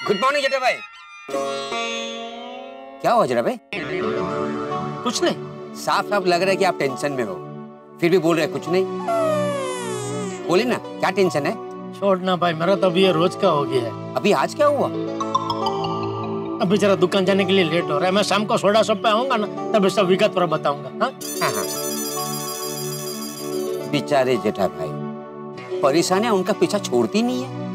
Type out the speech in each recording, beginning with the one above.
Good morning जेठा भाई। क्या हुआ जेठा भाई? कुछ नहीं। साफ साफ लग रहा है कि आप टेंशन में हो, फिर भी बोल रहे कुछ नहीं। बोले ना क्या टेंशन है? छोड़ना भाई, मेरा तो अभी ये रोज का हो गया है। अभी आज क्या हुआ? अभी जरा दुकान जाने के लिए लेट हो रहा है। मैं शाम को सोडा शॉप पे आऊंगा ना, तब सब विगत पर बताऊंगा। हाँ? हाँ। बेचारे जेठा भाई, परेशानियां उनका पीछा छोड़ती नहीं है।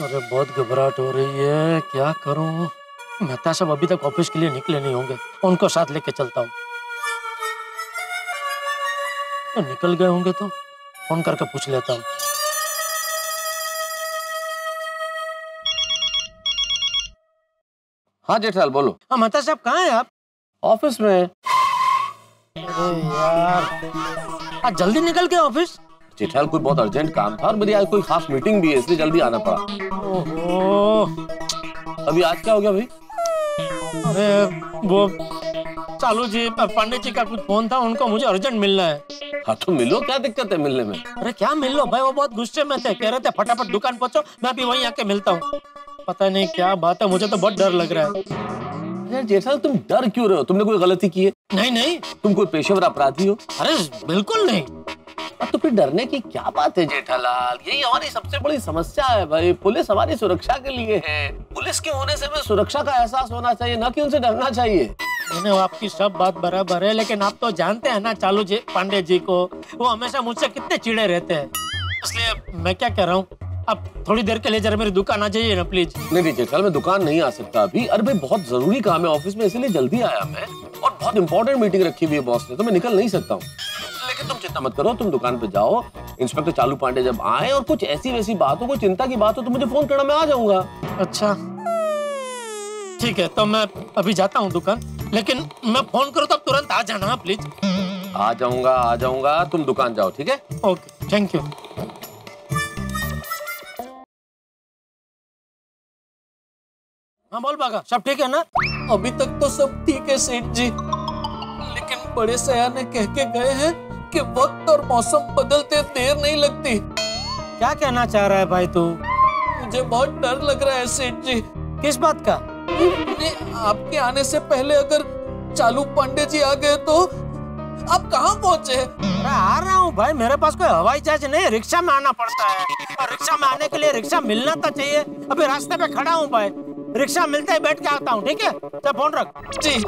अरे बहुत घबराहट हो रही है, क्या करूं? मेहता साहब अभी तक ऑफिस के लिए निकले नहीं होंगे, उनको साथ लेके चलता हूँ। तो निकल गए होंगे तो फोन करके पूछ लेता हूँ। हाँ जेठालाल बोलो। हाँ मेहता साहब, कहाँ हैं आप? ऑफिस में। अरे यार, आज जल्दी निकल गए ऑफिस? जेठालाल कोई बहुत अर्जेंट काम था और मेरी आज कोई खास मीटिंग भी है, इसलिए जल्दी आना पड़ा। ओहो। अभी आज क्या हो गया भाई? अरे वो चालू जी, पांडे जी का कुछ फोन था, उनको मुझे अर्जेंट मिलना है। हाँ तो मिलो, क्या दिक्कत है मिलने में? अरे क्या मिल लो भाई, वो बहुत गुस्से में थे, कह रहे थे फटाफट दुकान पहुंचो, मैं भी वहीं आके मिलता हूँ। पता नहीं क्या बात है, मुझे तो बहुत डर लग रहा है। यार जेठालाल तुम डर क्यों रहे हो? तुमने कोई गलती की है? नहीं नहीं। तुम कोई पेशेवर अपराधी हो? अरे बिल्कुल नहीं। तो फिर डरने की क्या बात है जेठालाल? यही हमारी सबसे बड़ी समस्या है भाई। पुलिस हमारी सुरक्षा के लिए है। पुलिस के होने से हमें सुरक्षा का एहसास होना चाहिए, ना कि उनसे डरना चाहिए। वो आपकी सब बात बराबर है, लेकिन आप तो जानते हैं ना चालू जी, पांडे जी को, वो हमेशा मुझसे कितने चिड़े रहते हैं। इसलिए मैं क्या कह रहा हूँ, आप थोड़ी देर के लिए जरा मेरी दुकान आ जाइए ना प्लीज। नहीं जेठालाल, मैं दुकान नहीं आ सकता अभी। अरे भाई बहुत जरूरी काम है ऑफिस में, इसलिए जल्दी आया मैं, और बहुत इंपॉर्टेंट मीटिंग रखी हुई है बॉस ने, तो मैं निकल नहीं सकता हूँ। लेकिन तुम चिंता मत करो, तुम दुकान पे जाओ। इंस्पेक्टर चालू पांडे जब आए और कुछ ऐसी वैसी बात हो, कोई चिंता की बात हो, तो मुझे फोन करना, मैं आ जाऊंगा। अच्छा ठीक है, तो मैं अभी जाता हूँ दुकान, लेकिन मैं फोन करूँ तब तुरंत आ जाना प्लीज। आ जाऊंगा, तुम दुकान जाओ, ठीक है? Okay, thank you. हाँ बोल बागा, सब ठीक है ना? अभी तक तो सब ठीक है सेठ जी, लेकिन बड़े सयान ने कह के गए हैं कि वक्त और मौसम बदलते देर नहीं लगती। क्या कहना चाह रहा है भाई तू? मुझे बहुत डर लग रहा है सेठ जी। किस बात का? आपके आने से पहले अगर चालू पांडे जी आ गए तो आप कहाँ पहुँचे? अरे आ रहा हूँ भाई, मेरे पास कोई हवाई जहाज नहीं, रिक्शा में आना पड़ता है, और रिक्शा में आने के लिए रिक्शा मिलना तो चाहिए। अभी रास्ते पे खड़ा हूँ भाई, रिक्शा मिलते ही बैठ के आता हूँ, ठीक है? तो फोन रख जी।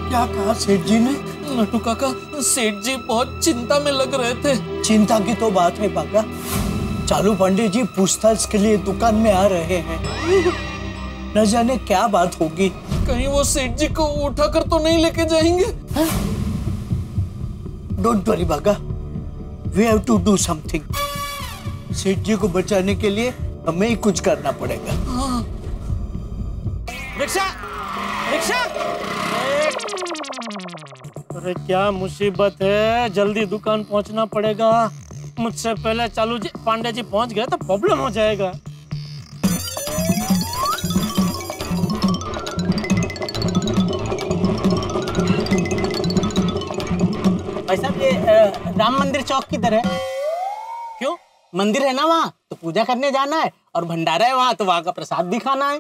क्या कहा सेठ जी ने? नटू काका, सेठ जी बहुत चिंता में लग रहे थे। चिंता की तो बात है काका, चालू पांडे जी पूछताछ के लिए दुकान में आ रहे हैं। न जाने क्या बात होगी। कहीं वो सेठ जी को उठाकर तो नहीं लेके जाएंगे? डोंट वरी बागा, we have to do something. सेठ जी को बचाने के लिए हमें ही कुछ करना पड़ेगा। हाँ। Rickshaw, rickshaw! अरे क्या मुसीबत है, जल्दी दुकान पहुंचना पड़ेगा। मुझसे पहले चालू जी, पांडे जी पहुंच गए तो प्रॉब्लम हो जाएगा। भाई साहब, ये राम मंदिर चौक किधर है? क्यों? मंदिर है ना वहाँ, तो पूजा करने जाना है, और भंडारा है वहाँ, तो वहाँ का प्रसाद भी खाना है।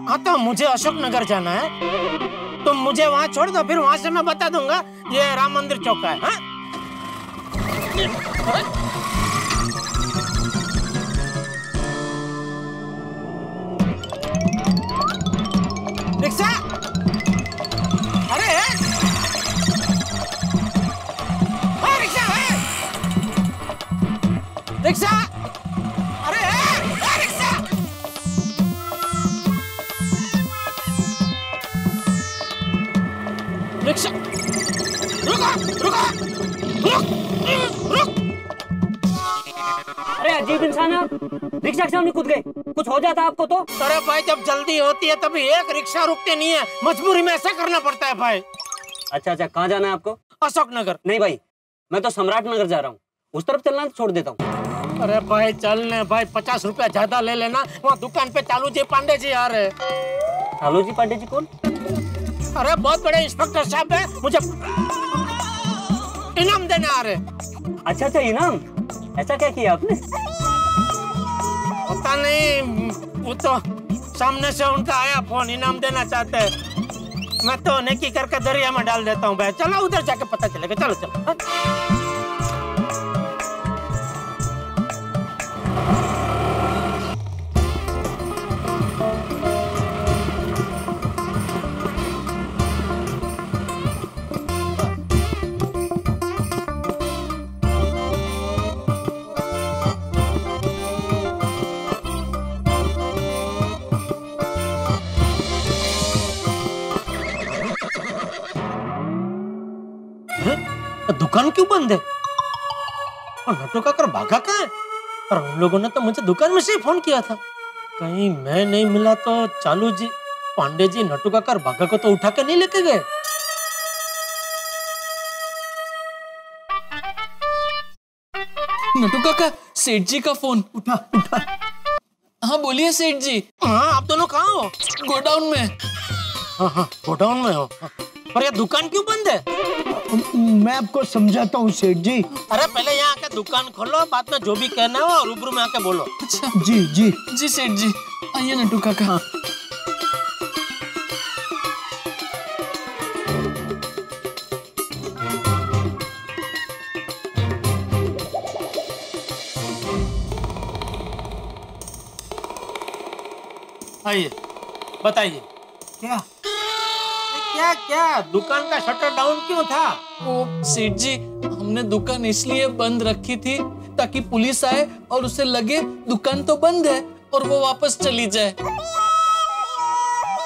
हाँ तो मुझे अशोक नगर जाना है, तुम मुझे वहाँ छोड़ दो, फिर वहाँ से मैं बता दूंगा ये राम मंदिर चौक है। हाँ? रिक्शा! अरे रिक्शा है! रिक्शा! अरे रिक्शा! रिक्शा! रुको! रुक! अरे अजीब इंसान है आप, रिक्शा के सामने कूद गए, कुछ हो जाता आपको तो? अरे भाई, जब जल्दी होती है तभी एक रिक्शा रुकते नहीं है, मजबूरी में ऐसा करना पड़ता है भाई। अच्छा, कहाँ जाना है आपको? अशोक नगर। नहीं भाई, मैं तो सम्राट नगर जा रहा हूँ, उस तरफ चलना तो छोड़ देता हूँ। अरे भाई चलने भाई, 50 रुपया ज्यादा ले लेना, वहाँ दुकान पे चालू जी पांडे जी आ रहे। चालू जी पांडे जी कौन? अरे बहुत बड़े इंस्पेक्टर साहब है, मुझे इनाम देने आ रहे। अच्छा इनाम? ऐसा क्या किया आपने? पता नहीं, वो तो सामने से उनका आया फोन, इनाम देना चाहते हैं। मैं तो नेकी करके दरिया में डाल देता हूँ भाई। चलो उधर जाके पता चलेगा। चलो चलो। हाँ? दुकान क्यों बंद है? और नटू काका भागा कहाँ है? और उन लोगों ने तो मुझे दुकान में से ही फोन किया था। कहीं मैं नहीं मिला तो चालू जी, पांडे जी नटू काका भागा को तो उठा के नहीं लेके गए। नटू काका, सेठ जी का फोन। उठा उठा। हाँ बोलिए सेठ जी। हाँ, आप दोनों कहाँ हो? गोडाउन में। हाँ हाँ, गोडाउन में हो। पर ये दुकान क्यों बंद है? मैं आपको समझाता हूँ सेठ जी। अरे पहले यहाँ आके दुकान खोलो, बाद में जो भी कहना हो रूबरू में आके बोलो। अच्छा जी जी जी सेठ जी, आइए नटू काका। आइए, बताइए। क्या? क्या क्या दुकान का शटर डाउन क्यों था? वो सेठ जी, हमने दुकान इसलिए बंद रखी थी ताकि पुलिस आए और उसे लगे दुकान तो बंद है और वो वापस चली जाए।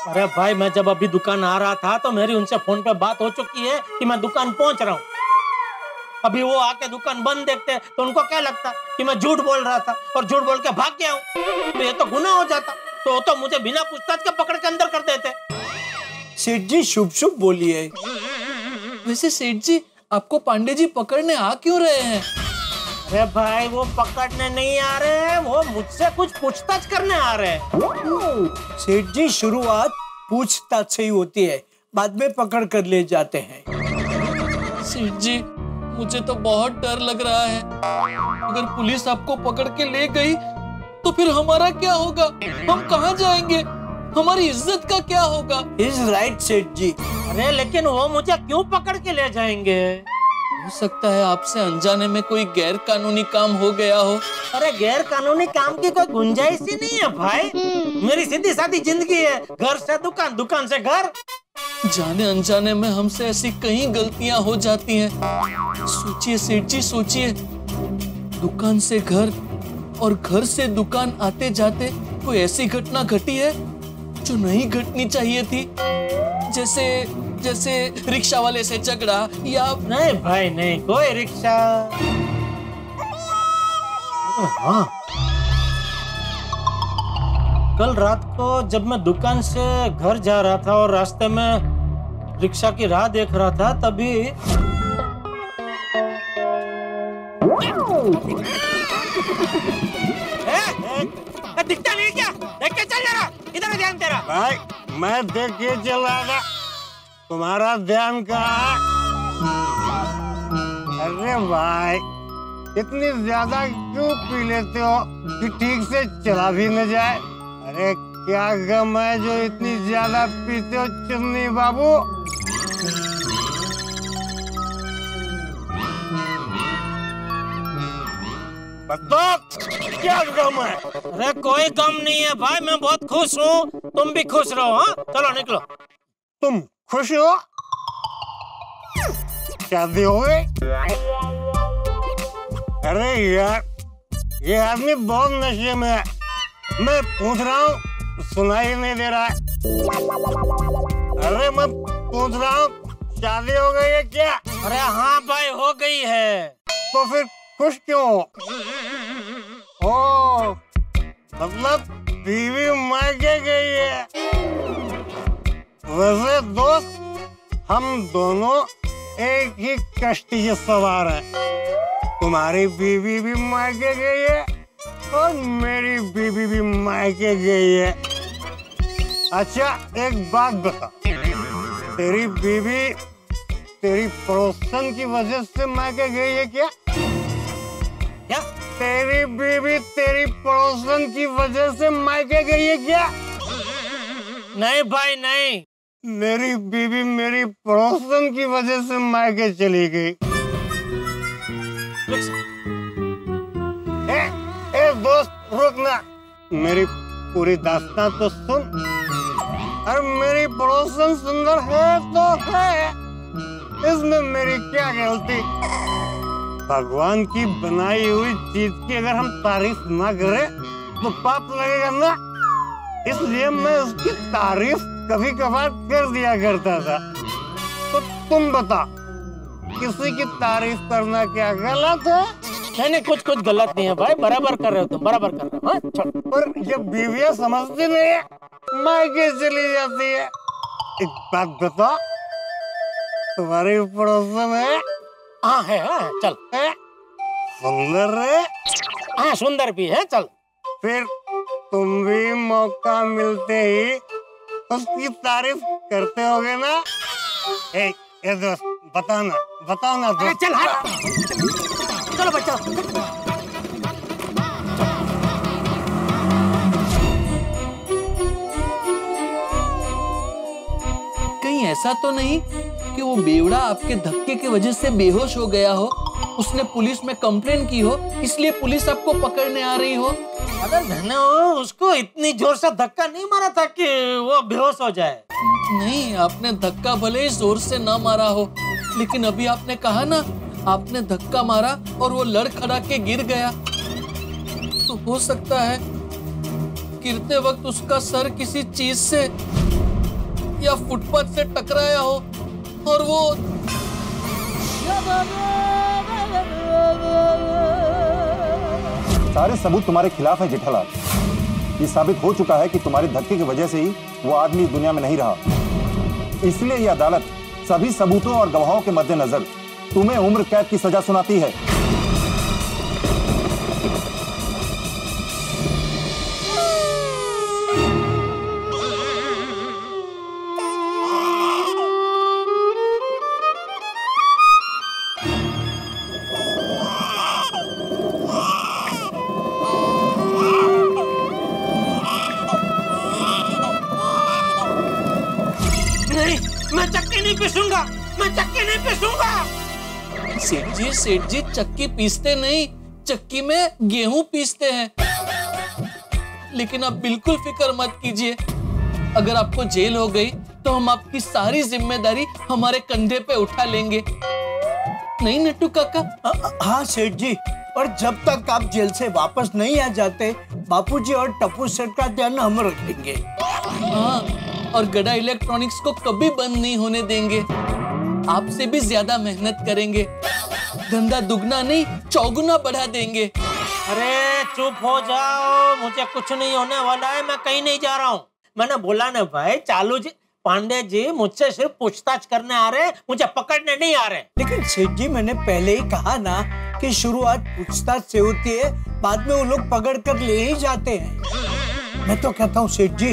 अरे भाई, मैं जब अभी दुकान आ रहा था तो मेरी उनसे फोन पे बात हो चुकी है कि मैं दुकान पहुंच रहा हूँ। अभी वो आके दुकान बंद देखते तो उनको क्या लगता कि मैं झूठ बोल रहा था और झूठ बोल के भाग गया हूँ, तो ये तो गुनाह हो जाता। तो मुझे बिना पूछताछ के पकड़ के अंदर कर देते। सेठ जी शुभ शुभ बोलिए। वैसे सेठ जी, आपको पांडे जी पकड़ने आ क्यों रहे हैं? अरे भाई, वो पकड़ने नहीं आ रहे हैं, वो मुझसे कुछ पूछताछ करने आ रहे हैं। सेठ जी, शुरुआत पूछताछ से ही होती है, बाद में पकड़ कर ले जाते हैं। सेठ जी, मुझे तो बहुत डर लग रहा है। अगर पुलिस आपको पकड़ के ले गई तो फिर हमारा क्या होगा? हम कहाँ जाएंगे? हमारी इज्जत का क्या होगा? इज राइट सेठ जी। अरे लेकिन वो मुझे क्यों पकड़ के ले जाएंगे? हो सकता है आपसे अनजाने में कोई गैर कानूनी काम हो गया हो। अरे गैर कानूनी काम की कोई गुंजाइश ही नहीं है भाई। मेरी सीधी सादी जिंदगी है, घर से दुकान, दुकान से घर। जाने अनजाने में हमसे ऐसी कई गलतियां हो जाती हैं। सोचिए सेठ जी, सोचिए, दुकान से घर और घर से दुकान आते जाते कोई ऐसी घटना घटी है जो नहीं घटनी चाहिए थी? जैसे रिक्शा वाले से झगड़ा या... नहीं भाई नहीं, कोई रिक्शा। हाँ, कल रात को जब मैं दुकान से घर जा रहा था और रास्ते में रिक्शा की राह देख रहा था, तभी दिखता नहीं क्या? देख के चल जरा, इधर ध्यान तेरा। भाई मैं देख के चल रहा था, तुम्हारा ध्यान कहाँ? अरे भाई, इतनी ज्यादा क्यों पी लेते हो कि ठीक से चला भी न जाए? अरे क्या गम है जो इतनी ज्यादा पीते हो चुन्नी बाबू? बताओ क्या गम है? अरे कोई गम नहीं है भाई, मैं बहुत खुश हूँ। तुम भी खुश रहो। हाँ, चलो निकलो। तुम खुश हो? शादी हो गई? अरे यार, ये आदमी बहुत नशे में है। मैं पूछ रहा हूँ, सुनाई नहीं दे रहा है। अरे मैं पूछ रहा हूँ, शादी हो गई है क्या? अरे हाँ भाई, हो गई है। तो फिर खुश क्यों हो? ओ, मतलब बीवी मायके गई है। वैसे दोस्त, हम दोनों एक ही कश्ती के सवार हैं। तुम्हारी बीवी भी मायके गई है और मेरी बीवी भी मायके गई है। अच्छा एक बात बता, तेरी बीवी तेरी प्रोत्साहन की वजह से मायके गई है क्या? क्या? तेरी बीवी तेरी पड़ोसन की वजह से मायके गई है क्या? नहीं भाई नहीं। मेरी बीवी मेरी पड़ोसन की वजह से मायके चली गई। ए दोस्त रुकना, मेरी पूरी दास्तां तो सुन। और मेरी पड़ोसन सुंदर है तो है, इसमें मेरी क्या गलती? भगवान की बनाई हुई चीज की अगर हम तारीफ ना करें तो पाप लगेगा ना, इसलिए मैं उसकी तारीफ कभी कभार कर दिया करता था। तो तुम बता, किसी की तारीफ करना क्या गलत है? नहीं, कुछ गलत नहीं है भाई, बराबर कर रहे हो तुम, बराबर कर रहे हो। हाँ, छोड़। पर जब बीवियां समझती नहीं है, मायके चली जाती है। एक बात बता, तुम्हारी पड़ोसन है? हाँ है, चल। है? सुंदर है? हाँ सुंदर भी है, चल। फिर तुम भी मौका मिलते ही उसकी तारीफ करते होगे ना? ए दोस्त, बताओ ना दोस्त। चल हट, चलो बच्चा। कहीं ऐसा तो नहीं कि वो बेवड़ा आपके धक्के की वजह से बेहोश हो गया हो, उसने पुलिस में कंप्लेन की हो, इसलिए पुलिस आपको पकड़ने आ रही हो? अरे मैंने उसको इतनी जोर से धक्का नहीं मारा था कि वो बेहोश हो जाए। नहीं, आपने धक्का भले ही जोर से ना मारा हो, लेकिन अभी आपने कहा ना, आपने धक्का मारा और वो लड़खड़ा के गिर गया। तो हो सकता है गिरते वक्त उसका सर किसी चीज से या फुटपाथ से टकराया हो और वो सारे सबूत तुम्हारे खिलाफ है जेठालाल। ये साबित हो चुका है कि तुम्हारे धक्के की वजह से ही वो आदमी दुनिया में नहीं रहा। इसलिए ये अदालत सभी सबूतों और गवाहों के मद्देनजर तुम्हें उम्र कैद की सजा सुनाती है। मैं चक्की नहीं पीसूंगा, मैं चक्की नहीं पीसूंगा। सेठ जी चक्की पीसते नहीं, चक्की में गेहूं पीसते हैं। लेकिन आप बिल्कुल फिक्र मत कीजिए, अगर आपको जेल हो गई तो हम आपकी सारी जिम्मेदारी हमारे कंधे पे उठा लेंगे। नहीं नट्टू काका? हाँ सेठ जी, और जब तक आप जेल से वापस नहीं आ जाते, बापूजी और टप्पू सेठ का ध्यान हम रखेंगे। हाँ, और गड़ा इलेक्ट्रॉनिक्स को कभी बंद नहीं होने देंगे। आपसे भी ज्यादा मेहनत करेंगे, धंधा दुगना नहीं चौगुना बढ़ा देंगे। अरे चुप हो जाओ, मुझे कुछ नहीं होने वाला है, मैं कहीं नहीं जा रहा हूँ। मैंने बोला ना भाई, चालू जी पांडे जी मुझसे सिर्फ पूछताछ करने आ रहे हैं, मुझे पकड़ने नहीं आ रहे। लेकिन सेठ जी मैंने पहले ही कहा ना कि शुरुआत पूछताछ से होती है, बाद में वो लोग पकड़ कर ले ही जाते हैं। मैं तो कहता हूँ सेठ जी,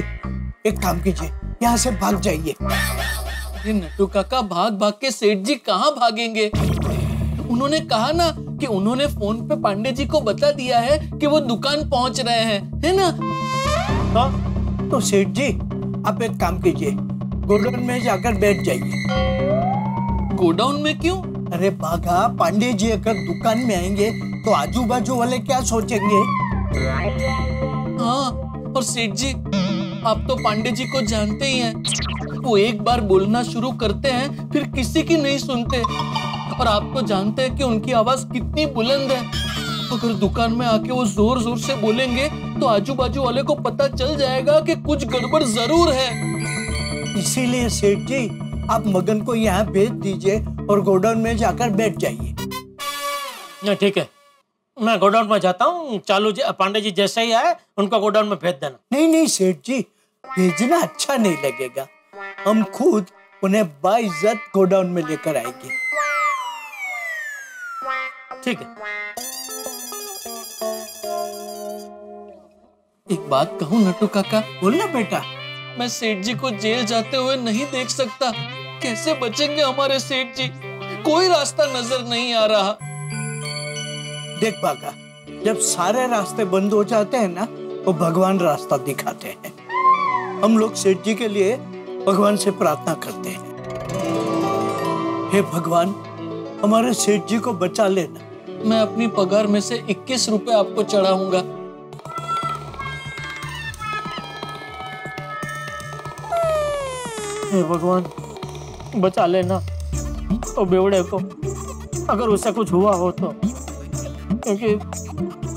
एक काम कीजिए, यहाँ से भाग जाइए। ये नट्टू काका भाग भाग के सेठ जी कहाँ भागेंगे? उन्होंने कहा ना कि उन्होंने फोन पे पांडे जी को बता दिया है कि वो दुकान पहुंच रहे हैं, है ना? तो सेठ जी आप एक काम कीजिए, गोडाउन में जाकर बैठ जाइए। गोडाउन में क्यों? अरे बाघा, पांडे जी अगर दुकान में आएंगे तो आजू बाजू वाले क्या सोचेंगे? हाँ, और सेठ जी आप तो पांडे जी को जानते ही हैं, वो एक बार बोलना शुरू करते हैं फिर किसी की नहीं सुनते। और आप तो जानते हैं कि उनकी आवाज कितनी बुलंद है। अगर दुकान में आके वो जोर जोर से बोलेंगे तो आजू बाजू वाले को पता चल जाएगा कि कुछ गड़बड़ जरूर है। इसीलिए सेठ जी आप मगन को यहाँ भेज दीजिए और गोडाउन में जाकर बैठ जाइए। ठीक है, मैं गोडाउन में जाता हूँ। चालू जी पांडे जी जैसे ही आए उनको गोडाउन में भेज देना। नहीं सेठ जी, भेजना अच्छा नहीं लगेगा, हम खुद उन्हें बाइज्जत गोडाउन में लेकर आएंगे। ठीक है। एक बात कहूँ नट्टू काका? बोलना बेटा। मैं सेठ जी को जेल जाते हुए नहीं देख सकता। कैसे बचेंगे हमारे सेठ जी? कोई रास्ता नजर नहीं आ रहा। देख बागा, जब सारे रास्ते बंद हो जाते हैं ना तो भगवान रास्ता दिखाते हैं। हम लोग सेठ जी के लिए भगवान से प्रार्थना करते हैं, हे भगवान हमारे सेठ जी को बचा लेना। मैं अपनी पगार में से 21 रुपए आपको चढ़ाऊंगा। हे भगवान बचा लेना तो बेवड़े को, अगर उसे कुछ हुआ हो तो, क्योंकि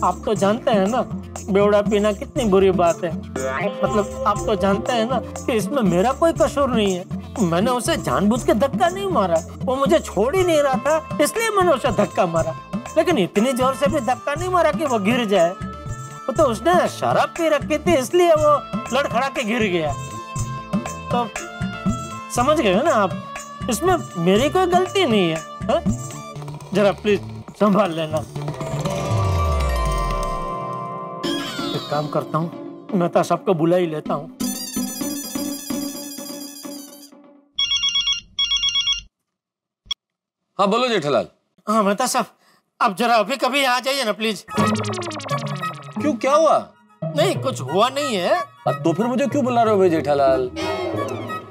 आप तो जानते हैं ना बेवड़ा पीना कितनी बुरी बात है। मतलब आप तो जानते हैं ना कि इसमें मेरा कोई कसूर नहीं है। मैंने उसे जानबूझ के धक्का नहीं मारा, वो मुझे छोड़ ही नहीं रहा था इसलिए मैंने उसे धक्का मारा। लेकिन इतनी जोर से भी धक्का नहीं मारा कि वो गिर जाए। वो तो उसने शराब पी रखी थी इसलिए वो लड़खड़ा के गिर गया। तो समझ गए ना आप, इसमें मेरी कोई गलती नहीं है, हा? जरा प्लीज संभाल लेना। एक काम करता हूँ, मेहता साहब को बुला ही लेता हूँ। हाँ बोलो जेठालाल। हाँ मेहता साहब, आप जरा अभी कभी आ जाइए ना प्लीज। क्यों, क्या हुआ? नहीं कुछ हुआ नहीं है। तो फिर मुझे क्यों बुला रहे हो भाई जेठालाल?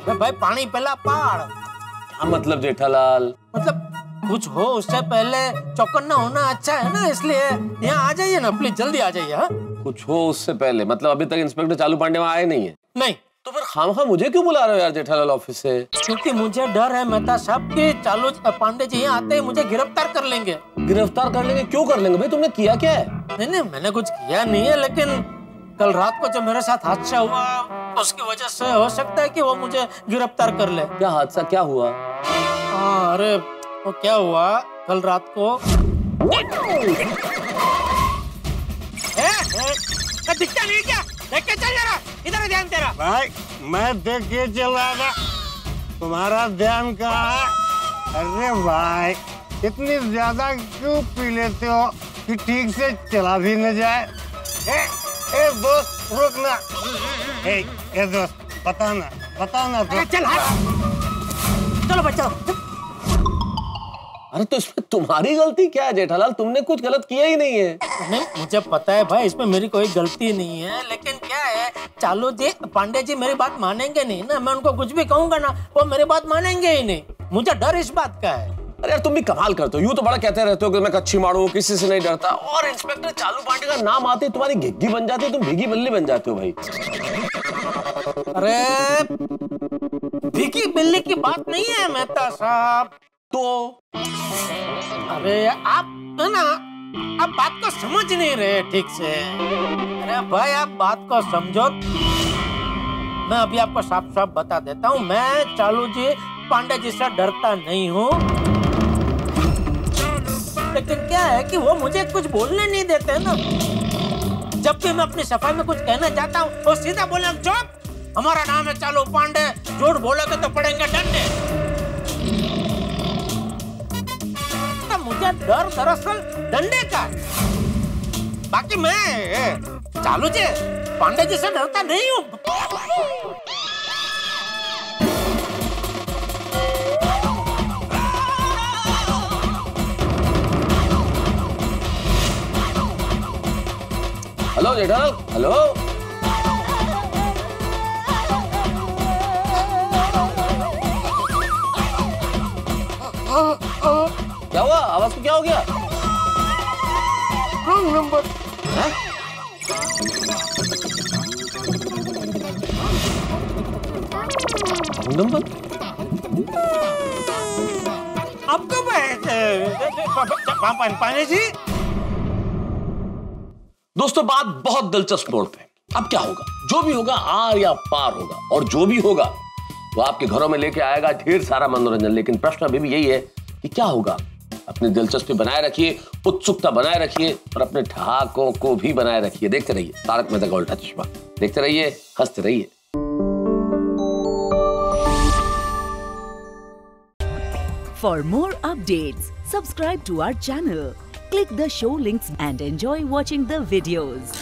भाई पानी पहला पहाड़। क्या मतलब जेठालाल? मतलब कुछ हो उससे पहले चौकन्ना होना अच्छा है ना, इसलिए यहाँ आ जाइए ना प्लीज, जल्दी आ जाइए। हाँ कुछ हो उससे पहले मतलब अभी तक इंस्पेक्टर चालू पांडे वहाँ आए नहीं है? नहीं। तो फिर खामखा मुझे क्यों बुला रहे हो यार जेठालाल ऑफिस से? क्योंकि मुझे डर है मेहता साहब कि चालू पांडे जी यहाँ आते ही मुझे गिरफ्तार कर लेंगे। गिरफ्तार कर लेंगे? क्यों कर लेंगे भाई, तुमने किया क्या है? नहीं मैंने कुछ किया नहीं है, लेकिन कल रात को जो मेरे साथ हादसा हुआ उसकी वजह से हो सकता है कि वो मुझे गिरफ्तार कर ले। क्या हादसा, क्या हुआ? हाँ अरे वो क्या हुआ कल रात को, दिखता नहीं क्या? देख के चल जरा, इधर ध्यान तेरा। भाई मैं देख के चल रहा था, तुम्हारा ध्यान कहाँ है? अरे भाई इतनी ज्यादा क्यों पी लेते हो कि ठीक से चला भी न जाए? ए दोस्त रुक ना। ए दोस्त बताओ ना तो। चल चलो बच्चों। अरे तो इसमें तुम्हारी गलती क्या है जेठालाल? तुमने कुछ गलत किया ही नहीं है। नहीं मुझे पता है भाई, इसमें मेरी कोई गलती नहीं है, लेकिन क्या है चालू जी पांडे जी मेरी बात मानेंगे नहीं ना। मैं उनको कुछ भी कहूंगा ना वो मेरी बात मानेंगे ही नहीं। मुझे डर इस बात का है। अरे यार तुम भी कमाल करते हो, यूं तो बड़ा कहते रहते हो कि मैं कच्ची मारू किसी से नहीं डरता, और इंस्पेक्टर चालू पांडे का नाम आते ही तुम्हारी घिग्गी बन जाती है, तुम भीगी बल्ली बन जाते हो भाई। अरे भीगी बिल्ली की बात नहीं है मेहता साहब। तो अरे आप है ना, आप बात को समझ नहीं रहे ठीक से। अरे भाई आप बात को समझो। मैं अभी आपको साफ साफ बता देता हूँ, मैं चालू जी पांडे जी से डरता नहीं हूँ, लेकिन क्या है कि वो मुझे कुछ बोलने नहीं देते ना। जब भी मैं अपनी सफाई में कुछ कहना चाहता हूँ वो सीधा बोले चुप, हमारा नाम है चालू पांडे, झूठ बोलोगे तो पड़ेंगे डंडे। तो मुझे डर दरअसल डंडे का। बाकी मैं चालू जी पांडे जी से डरता नहीं हूँ। Hello Jethalal, hello. क्या हुआ, आवाज को क्या हो गया? Wrong number. नंबर? आपको पांडे जी। दोस्तों बात बहुत दिलचस्प मोड़ पे। अब क्या होगा? जो भी होगा आर या पार होगा, और जो भी होगा वो आपके घरों में लेके आएगा ढेर सारा मनोरंजन। लेकिन प्रश्न अभी भी यही है कि क्या होगा? अपनी दिलचस्पी बनाए रखिए, उत्सुकता बनाए रखिए, और अपने ठहाकों को भी बनाए रखिए। देखते रहिए तारक मेहता का उल्टा चश्मा, देखते रहिए, हंसते रहिए। For more updates, subscribe to our channel, click the show links and enjoy watching the videos.